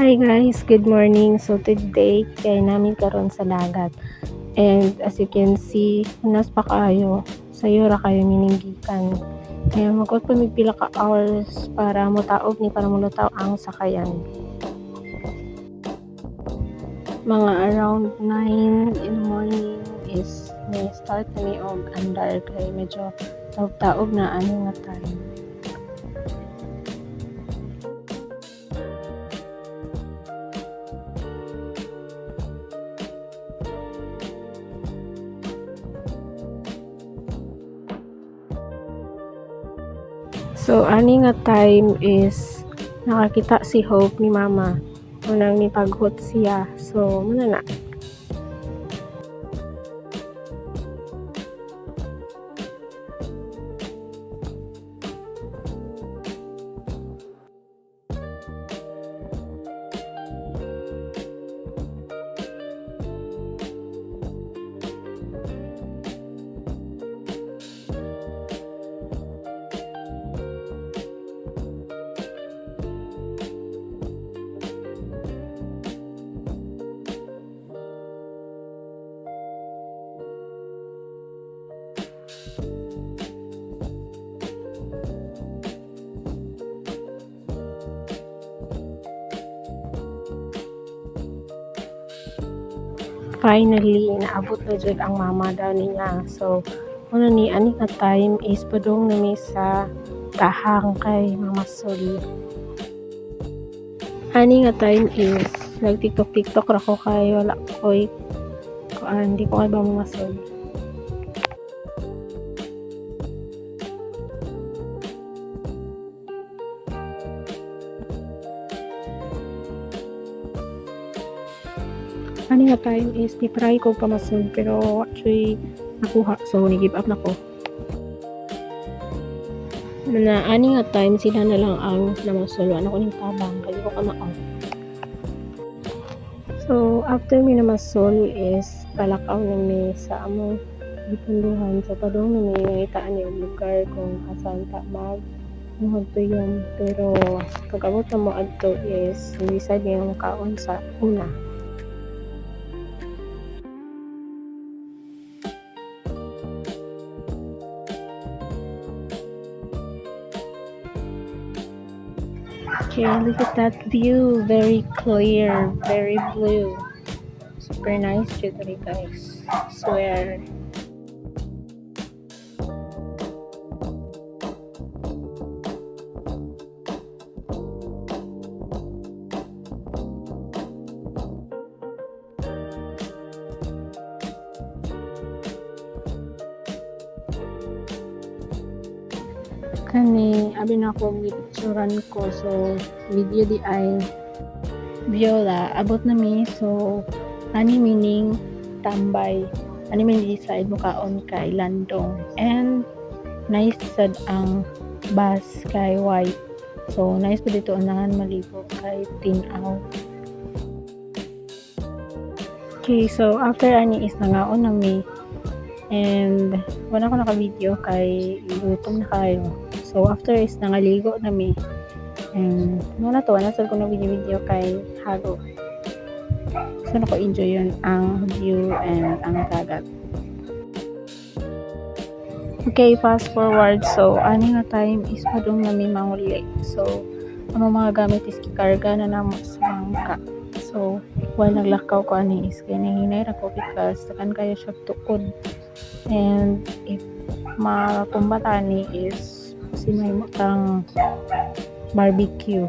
Hi guys, good morning. So today kay namin karon sa dagat. And as you can see, nas pa kayo. Sayo ra kayo mininggikan. Kaya magkot pa mig pila ka hours para motaog ni para mulutaw ang sakayan. Mga around 9 in the morning is may start na ni og andar kay medyo taog-taog na ani nga time. So, ani nga time is nakakita si Hope ni Mama. Unang nipaghot siya. So, muna na. Finally, naabot na jud ang mama daw niya. So, ano ni ani nga time is padung na mi sa kahang kay Mama Sol. Ani nga time is nag-TikTok ra ko kay wala koy hindi ko kay ba Mama Sol. Ani nga time is try ko pamasol pero actually nakuha so ni-give up na ko. Na ani nga time sila na lang ang namasol ano ko ning tabang kay ko kamaon. So after mi namasol is palakaw na mi sa among gipunduhan so padung na mi nangitaan ni lugar kung asan ta mag tuyon pero pag abot na mo adto is decide niya kaon sa una. Okay, look at that view. Very clear, very blue. Super nice today, guys. Swear. Kani, abi na ako gipicturan ko. So, video di ay Viola. Abot na mi. So, ani meaning tambay. Ani meaning decide mo kaon kay landong. And, nice sad ang bus kay white. So, nice pa dito unahan malibog kay tinaw. Okay, so after ani is nangaon na mi. And, wala ko naka-video kay gutom na kayo. So, after is nangaligo na mi. And, muna to, nasal ko na video kay Hago. So, nako-enjoy yun ang view and ang dagat. Okay, fast forward. So, ani nga time is padung na mi manguli. So, ang mga gamit is kikarga na namo sa bangka. So, while naglakaw ko ani is kay nanginay ra ko because takan kayo siya tukod. And if makumbata ni is sinay mo tang barbecue.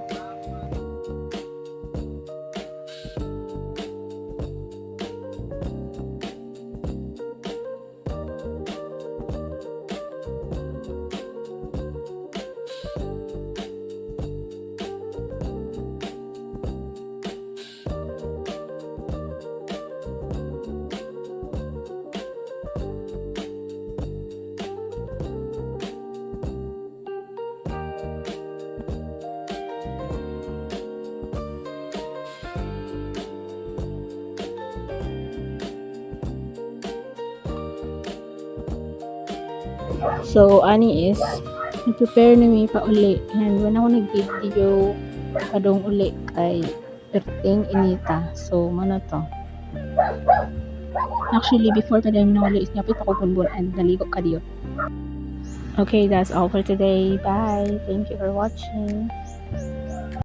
So, ani is nag-prepare na mi pa uli and when ako nag-video padong uli kay perting inita. So mano to. Actually, before pa dahil nawali is nyapit ako bunbun and naligo ka diyo. Okay, that's all for today. Bye. Thank you for watching.